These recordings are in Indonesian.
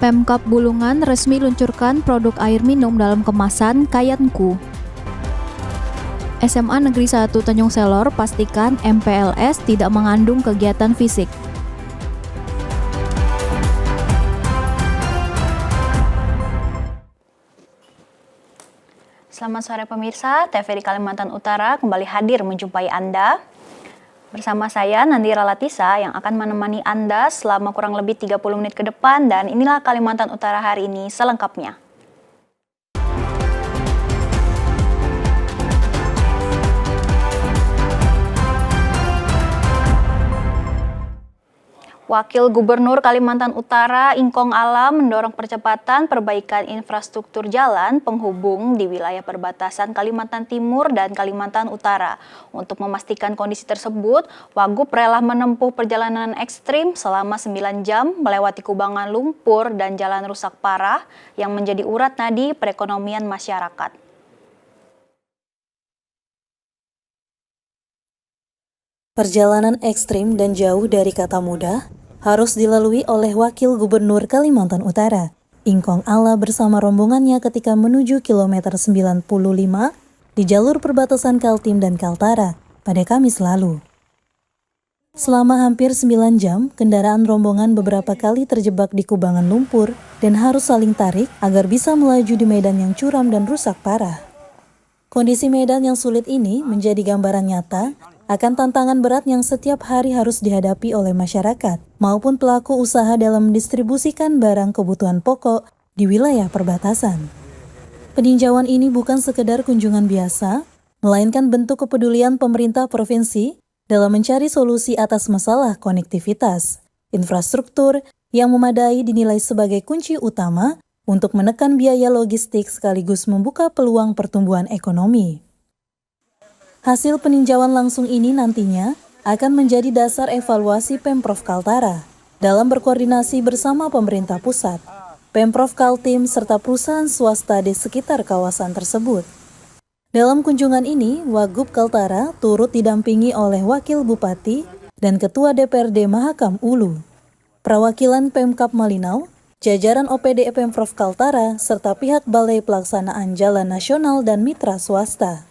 Pemkab Bulungan resmi luncurkan produk air minum dalam kemasan Kayanku. SMA Negeri 1 Tanjung Selor pastikan MPLS tidak mengandung kegiatan fisik. Selamat sore pemirsa, TVRI Kalimantan Utara kembali hadir menjumpai Anda. Bersama saya Nandira Latisa yang akan menemani Anda selama kurang lebih 30 menit ke depan, dan inilah Kalimantan Utara hari ini selengkapnya. Wakil Gubernur Kalimantan Utara Ingkong Alam mendorong percepatan perbaikan infrastruktur jalan penghubung di wilayah perbatasan Kalimantan Timur dan Kalimantan Utara. Untuk memastikan kondisi tersebut, Wagub rela menempuh perjalanan ekstrim selama 9 jam melewati kubangan lumpur dan jalan rusak parah yang menjadi urat nadi perekonomian masyarakat. Perjalanan ekstrim dan jauh dari kata mudah harus dilalui oleh Wakil Gubernur Kalimantan Utara, Ingkong Ala bersama rombongannya ketika menuju kilometer 95 di jalur perbatasan Kaltim dan Kaltara pada Kamis lalu. Selama hampir 9 jam, kendaraan rombongan beberapa kali terjebak di kubangan lumpur dan harus saling tarik agar bisa melaju di medan yang curam dan rusak parah. Kondisi medan yang sulit ini menjadi gambaran nyata akan tantangan berat yang setiap hari harus dihadapi oleh masyarakat maupun pelaku usaha dalam mendistribusikan barang kebutuhan pokok di wilayah perbatasan. Peninjauan ini bukan sekedar kunjungan biasa, melainkan bentuk kepedulian pemerintah provinsi dalam mencari solusi atas masalah konektivitas. Infrastruktur yang memadai dinilai sebagai kunci utama untuk menekan biaya logistik sekaligus membuka peluang pertumbuhan ekonomi. Hasil peninjauan langsung ini nantinya akan menjadi dasar evaluasi Pemprov Kaltara dalam berkoordinasi bersama pemerintah pusat, Pemprov Kaltim, serta perusahaan swasta di sekitar kawasan tersebut. Dalam kunjungan ini, Wagub Kaltara turut didampingi oleh Wakil Bupati dan Ketua DPRD Mahakam Ulu, perwakilan Pemkab Malinau, jajaran OPD Pemprov Kaltara, serta pihak Balai Pelaksanaan Jalan Nasional dan mitra swasta.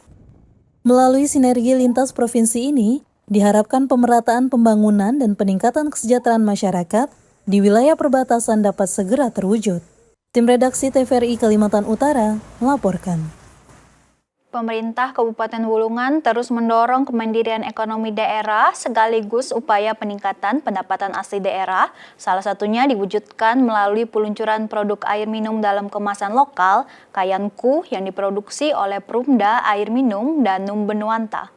Melalui sinergi lintas provinsi ini, diharapkan pemerataan pembangunan dan peningkatan kesejahteraan masyarakat di wilayah perbatasan dapat segera terwujud. Tim redaksi TVRI Kalimantan Utara melaporkan. Pemerintah Kabupaten Bulungan terus mendorong kemandirian ekonomi daerah sekaligus upaya peningkatan pendapatan asli daerah, salah satunya diwujudkan melalui peluncuran produk air minum dalam kemasan lokal, Kayanku, yang diproduksi oleh Perumda Air Minum Danum Benuanta.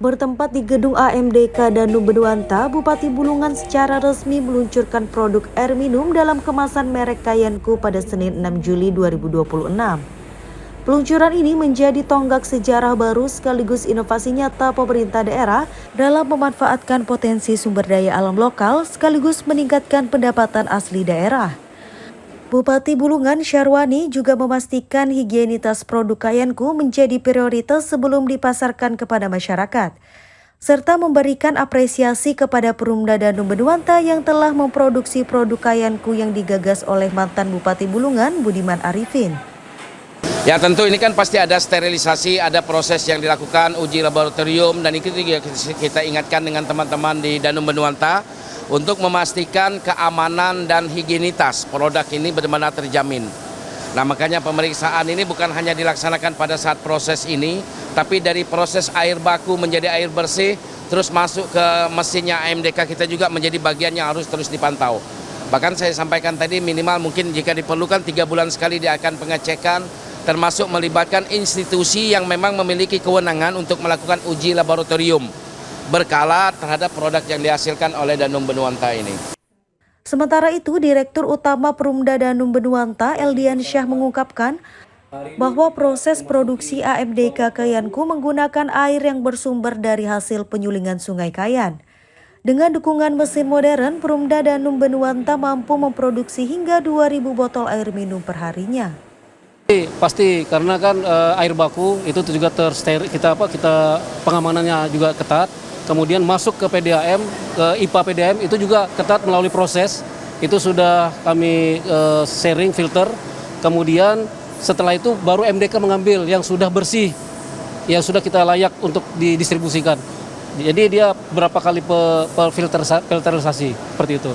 Bertempat di gedung AMDK Danum Benuanta, Bupati Bulungan secara resmi meluncurkan produk air minum dalam kemasan merek Kayanku pada Senin 6 Juli 2026. Peluncuran ini menjadi tonggak sejarah baru sekaligus inovasi nyata pemerintah daerah dalam memanfaatkan potensi sumber daya alam lokal sekaligus meningkatkan pendapatan asli daerah. Bupati Bulungan Syarwani juga memastikan higienitas produk Kayanku menjadi prioritas sebelum dipasarkan kepada masyarakat, serta memberikan apresiasi kepada Perumda Danum Benuanta yang telah memproduksi produk Kayanku yang digagas oleh mantan Bupati Bulungan Budiman Arifin. Ya, tentu ini kan pasti ada sterilisasi, ada proses yang dilakukan, uji laboratorium, dan itu juga kita ingatkan dengan teman-teman di Danum Benuanta untuk memastikan keamanan dan higienitas produk ini benar-benar terjamin. Nah, makanya pemeriksaan ini bukan hanya dilaksanakan pada saat proses ini, tapi dari proses air baku menjadi air bersih, terus masuk ke mesinnya AMDK kita juga menjadi bagian yang harus terus dipantau. Bahkan saya sampaikan tadi minimal mungkin jika diperlukan 3 bulan sekali dia akan pengecekan, termasuk melibatkan institusi yang memang memiliki kewenangan untuk melakukan uji laboratorium berkala terhadap produk yang dihasilkan oleh Danum Benuanta ini. Sementara itu, Direktur Utama Perumda Danum Benuanta Eldian Syah mengungkapkan bahwa proses produksi AMDK Kayanku menggunakan air yang bersumber dari hasil penyulingan Sungai Kayan. Dengan dukungan mesin modern, Perumda Danum Benuanta mampu memproduksi hingga 2.000 botol air minum perharinya. Pasti karena kan air baku itu juga kita pengamanannya juga ketat. kemudian masuk ke PDAM, ke IPA PDAM itu juga ketat melalui proses. Itu sudah kami sharing filter. Kemudian setelah itu baru MDK mengambil yang sudah bersih, yang sudah kita layak untuk didistribusikan. Jadi dia berapa kali filterisasi seperti itu.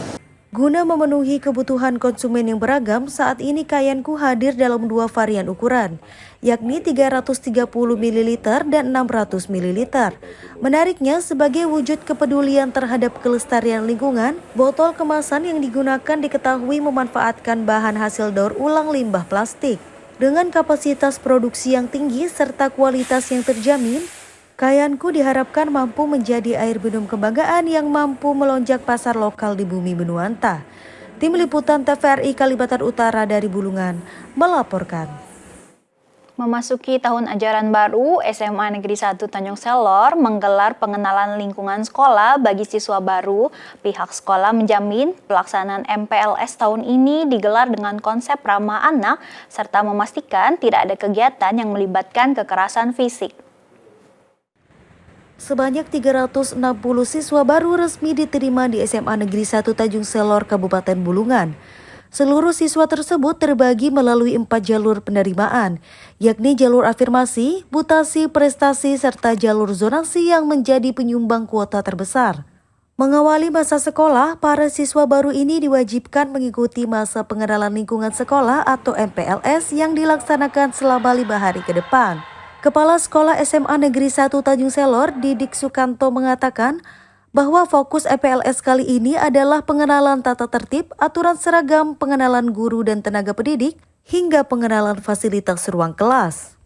Guna memenuhi kebutuhan konsumen yang beragam, saat ini Kayanku hadir dalam 2 varian ukuran, yakni 330 ml dan 600 ml. Menariknya, sebagai wujud kepedulian terhadap kelestarian lingkungan, botol kemasan yang digunakan diketahui memanfaatkan bahan hasil daur ulang limbah plastik. Dengan kapasitas produksi yang tinggi serta kualitas yang terjamin, Kayanku diharapkan mampu menjadi air minum kebanggaan yang mampu melonjak pasar lokal di bumi Benuanta. Tim Liputan TVRI Kalimantan Utara dari Bulungan melaporkan. Memasuki tahun ajaran baru, SMA Negeri 1 Tanjung Selor menggelar pengenalan lingkungan sekolah bagi siswa baru. Pihak sekolah menjamin pelaksanaan MPLS tahun ini digelar dengan konsep ramah anak serta memastikan tidak ada kegiatan yang melibatkan kekerasan fisik. Sebanyak 360 siswa baru resmi diterima di SMA Negeri 1 Tanjung Selor, Kabupaten Bulungan. Seluruh siswa tersebut terbagi melalui 4 jalur penerimaan, yakni jalur afirmasi, mutasi, prestasi, serta jalur zonasi yang menjadi penyumbang kuota terbesar. Mengawali masa sekolah, para siswa baru ini diwajibkan mengikuti masa pengenalan lingkungan sekolah atau MPLS yang dilaksanakan selama 5 hari ke depan. Kepala Sekolah SMA Negeri 1 Tanjung Selor, Didik Sukanto mengatakan bahwa fokus MPLS kali ini adalah pengenalan tata tertib, aturan seragam, pengenalan guru dan tenaga pendidik, hingga pengenalan fasilitas ruang kelas.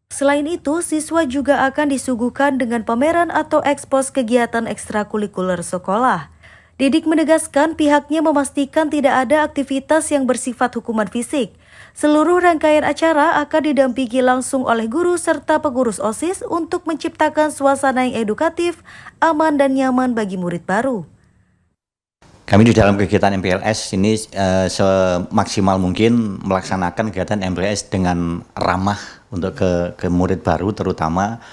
Selain itu, siswa juga akan disuguhkan dengan pameran atau ekspos kegiatan ekstrakurikuler sekolah. Didik menegaskan pihaknya memastikan tidak ada aktivitas yang bersifat hukuman fisik. Seluruh rangkaian acara akan didampingi langsung oleh guru serta pengurus OSIS untuk menciptakan suasana yang edukatif, aman dan nyaman bagi murid baru. Kami di dalam kegiatan MPLS ini semaksimal mungkin melaksanakan kegiatan MPLS dengan ramah untuk ke murid baru terutama.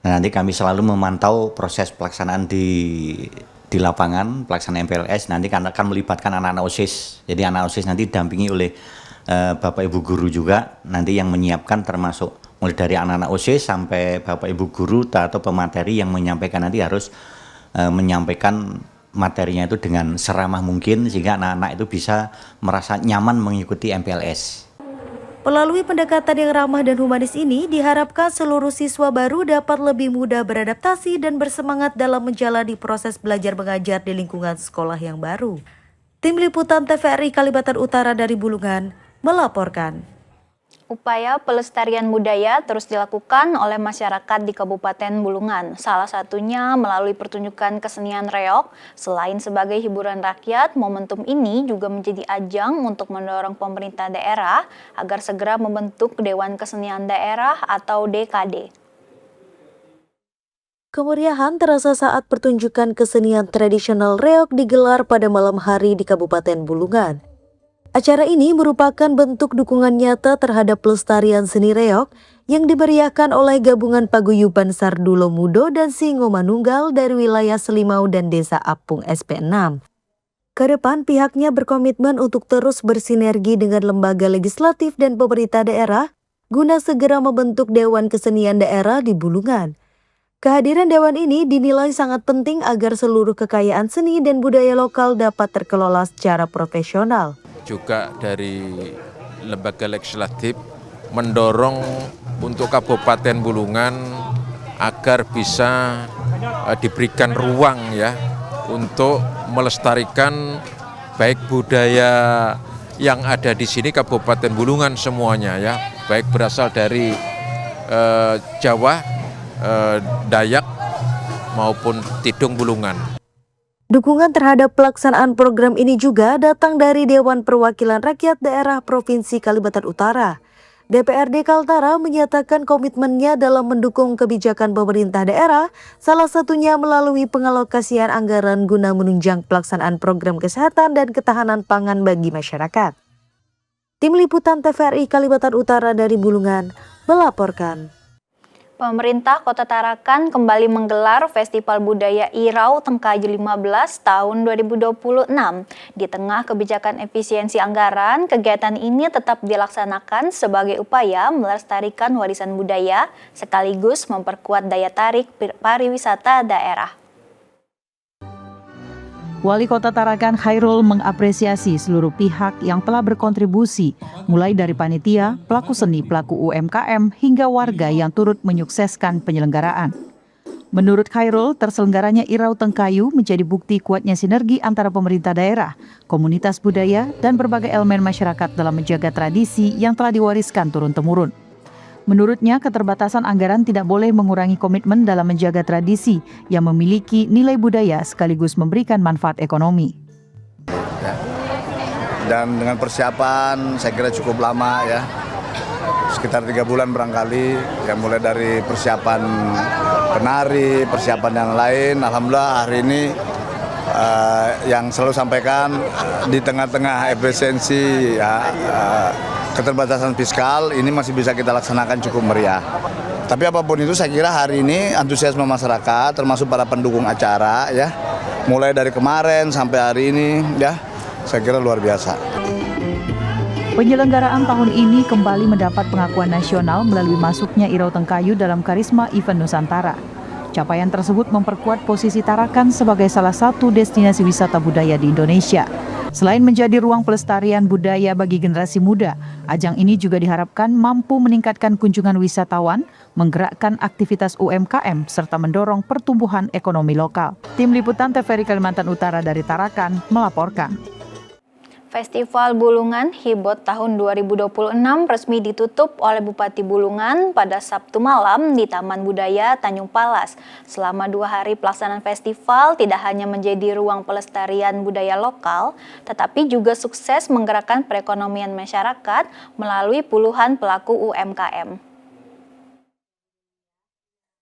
Nah, nanti kami selalu memantau proses pelaksanaan di lapangan, pelaksanaan MPLS nanti akan melibatkan anak-anak OSIS. Jadi anak OSIS nanti didampingi oleh Bapak Ibu Guru juga nanti yang menyiapkan, termasuk mulai dari anak-anak OSIS sampai Bapak Ibu Guru atau pemateri yang menyampaikan nanti harus menyampaikan materinya itu dengan seramah mungkin sehingga anak-anak itu bisa merasa nyaman mengikuti MPLS. Melalui pendekatan yang ramah dan humanis ini, diharapkan seluruh siswa baru dapat lebih mudah beradaptasi dan bersemangat dalam menjalani proses belajar mengajar di lingkungan sekolah yang baru. Tim Liputan TVRI Kalimantan Utara dari Bulungan melaporkan. Upaya pelestarian budaya terus dilakukan oleh masyarakat di Kabupaten Bulungan. Salah satunya melalui pertunjukan kesenian reog. Selain sebagai hiburan rakyat, momentum ini juga menjadi ajang untuk mendorong pemerintah daerah agar segera membentuk Dewan Kesenian Daerah atau DKD. Kemeriahan terasa saat pertunjukan kesenian tradisional reog digelar pada malam hari di Kabupaten Bulungan. Acara ini merupakan bentuk dukungan nyata terhadap pelestarian seni reog yang diberiakan oleh gabungan paguyuban Sardulo Mudo dan Singo Manunggal dari wilayah Selimau dan Desa Apung SP6. Kedepan pihaknya berkomitmen untuk terus bersinergi dengan lembaga legislatif dan pemerintah daerah guna segera membentuk Dewan Kesenian Daerah di Bulungan. Kehadiran dewan ini dinilai sangat penting agar seluruh kekayaan seni dan budaya lokal dapat terkelola secara profesional. Juga dari lembaga legislatif mendorong untuk Kabupaten Bulungan agar bisa diberikan ruang ya untuk melestarikan baik budaya yang ada di sini Kabupaten Bulungan semuanya ya, baik berasal dari Jawa, Dayak maupun Tidung Bulungan. Dukungan terhadap pelaksanaan program ini juga datang dari Dewan Perwakilan Rakyat Daerah Provinsi Kalimantan Utara. DPRD Kaltara menyatakan komitmennya dalam mendukung kebijakan pemerintah daerah, salah satunya melalui pengalokasian anggaran guna menunjang pelaksanaan program kesehatan dan ketahanan pangan bagi masyarakat. Tim Liputan TVRI Kalimantan Utara dari Bulungan melaporkan. Pemerintah Kota Tarakan kembali menggelar Festival Budaya Irau Tengkayu 15 tahun 2026. Di tengah kebijakan efisiensi anggaran, kegiatan ini tetap dilaksanakan sebagai upaya melestarikan warisan budaya sekaligus memperkuat daya tarik pariwisata daerah. Wali Kota Tarakan Khairul mengapresiasi seluruh pihak yang telah berkontribusi, mulai dari panitia, pelaku seni, pelaku UMKM, hingga warga yang turut menyukseskan penyelenggaraan. Menurut Khairul, terselenggaranya Irau Tengkayu menjadi bukti kuatnya sinergi antara pemerintah daerah, komunitas budaya, dan berbagai elemen masyarakat dalam menjaga tradisi yang telah diwariskan turun-temurun. Menurutnya, keterbatasan anggaran tidak boleh mengurangi komitmen dalam menjaga tradisi yang memiliki nilai budaya sekaligus memberikan manfaat ekonomi. Dan dengan persiapan saya kira cukup lama ya, sekitar 3 bulan barangkali, ya mulai dari persiapan penari, persiapan yang lain. Alhamdulillah hari ini yang selalu sampaikan di tengah-tengah efisiensi keterbatasan fiskal ini masih bisa kita laksanakan cukup meriah. Tapi apapun itu saya kira hari ini antusiasme masyarakat termasuk para pendukung acara ya, mulai dari kemarin sampai hari ini ya, saya kira luar biasa. Penyelenggaraan tahun ini kembali mendapat pengakuan nasional melalui masuknya Irau Tengkayu dalam Karisma Event Nusantara. Capaian tersebut memperkuat posisi Tarakan sebagai salah satu destinasi wisata budaya di Indonesia. Selain menjadi ruang pelestarian budaya bagi generasi muda, ajang ini juga diharapkan mampu meningkatkan kunjungan wisatawan, menggerakkan aktivitas UMKM, serta mendorong pertumbuhan ekonomi lokal. Tim Liputan TVRI Kalimantan Utara dari Tarakan melaporkan. Festival Bulungan Hibot tahun 2026 resmi ditutup oleh Bupati Bulungan pada Sabtu malam di Taman Budaya Tanjung Palas. Selama 2 hari pelaksanaan festival tidak hanya menjadi ruang pelestarian budaya lokal, tetapi juga sukses menggerakkan perekonomian masyarakat melalui puluhan pelaku UMKM.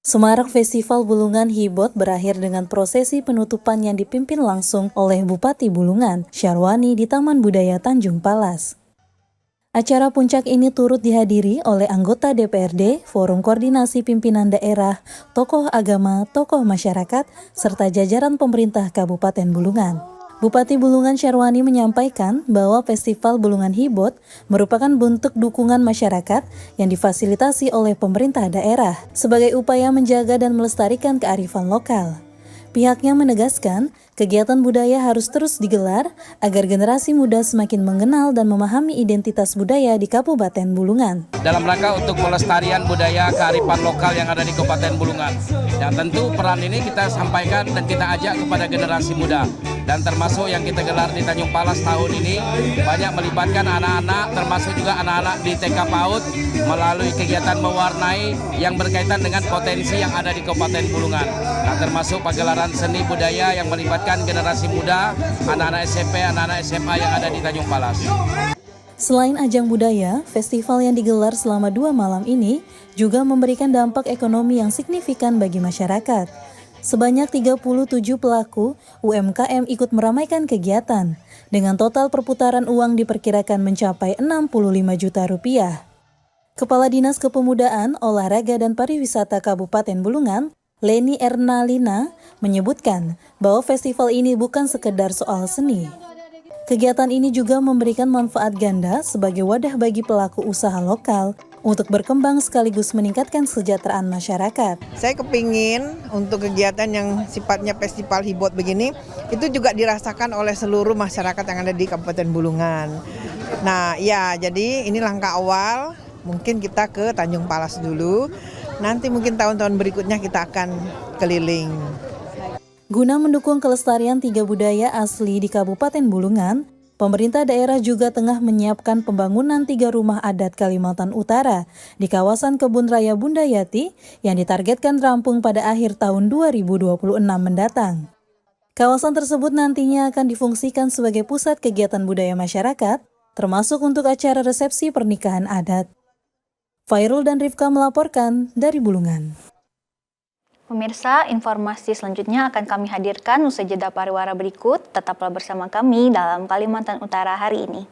Semarak Festival Bulungan Hibot berakhir dengan prosesi penutupan yang dipimpin langsung oleh Bupati Bulungan, Syarwani di Taman Budaya Tanjung Palas. Acara puncak ini turut dihadiri oleh anggota DPRD, Forum Koordinasi Pimpinan Daerah, tokoh agama, tokoh masyarakat, serta jajaran pemerintah Kabupaten Bulungan. Bupati Bulungan Syarwani menyampaikan bahwa Festival Bulungan Hibot merupakan bentuk dukungan masyarakat yang difasilitasi oleh pemerintah daerah sebagai upaya menjaga dan melestarikan kearifan lokal. Pihaknya menegaskan, kegiatan budaya harus terus digelar agar generasi muda semakin mengenal dan memahami identitas budaya di Kabupaten Bulungan. Dalam rangka untuk pelestarian budaya kearifan lokal yang ada di Kabupaten Bulungan. Dan tentu peran ini kita sampaikan dan kita ajak kepada generasi muda. Dan termasuk yang kita gelar di Tanjung Palas tahun ini banyak melibatkan anak-anak, termasuk juga anak-anak di TK PAUD melalui kegiatan mewarnai yang berkaitan dengan potensi yang ada di Kabupaten Bulungan. Nah, termasuk pagelaran seni budaya yang melibatkan generasi muda, anak-anak SMP, anak-anak SMA yang ada di Tanjung Palas. Selain ajang budaya, festival yang digelar selama 2 malam ini juga memberikan dampak ekonomi yang signifikan bagi masyarakat. Sebanyak 37 pelaku UMKM ikut meramaikan kegiatan, dengan total perputaran uang diperkirakan mencapai 65 juta rupiah. Kepala Dinas Kepemudaan, Olahraga dan Pariwisata Kabupaten Bulungan, Leni Ernalina, menyebutkan bahwa festival ini bukan sekedar soal seni. Kegiatan ini juga memberikan manfaat ganda sebagai wadah bagi pelaku usaha lokal untuk berkembang sekaligus meningkatkan kesejahteraan masyarakat. Saya kepingin untuk kegiatan yang sifatnya festival hibot begini, itu juga dirasakan oleh seluruh masyarakat yang ada di Kabupaten Bulungan. Nah ya, jadi ini langkah awal, mungkin kita ke Tanjung Palas dulu, nanti mungkin tahun-tahun berikutnya kita akan keliling. Guna mendukung kelestarian 3 budaya asli di Kabupaten Bulungan, pemerintah daerah juga tengah menyiapkan pembangunan 3 rumah adat Kalimantan Utara di kawasan Kebun Raya Bundayati yang ditargetkan rampung pada akhir tahun 2026 mendatang. Kawasan tersebut nantinya akan difungsikan sebagai pusat kegiatan budaya masyarakat, termasuk untuk acara resepsi pernikahan adat. Fairul dan Rifka melaporkan dari Bulungan. Pemirsa, informasi selanjutnya akan kami hadirkan usai jeda pariwara berikut. Tetaplah bersama kami dalam Kalimantan Utara hari ini.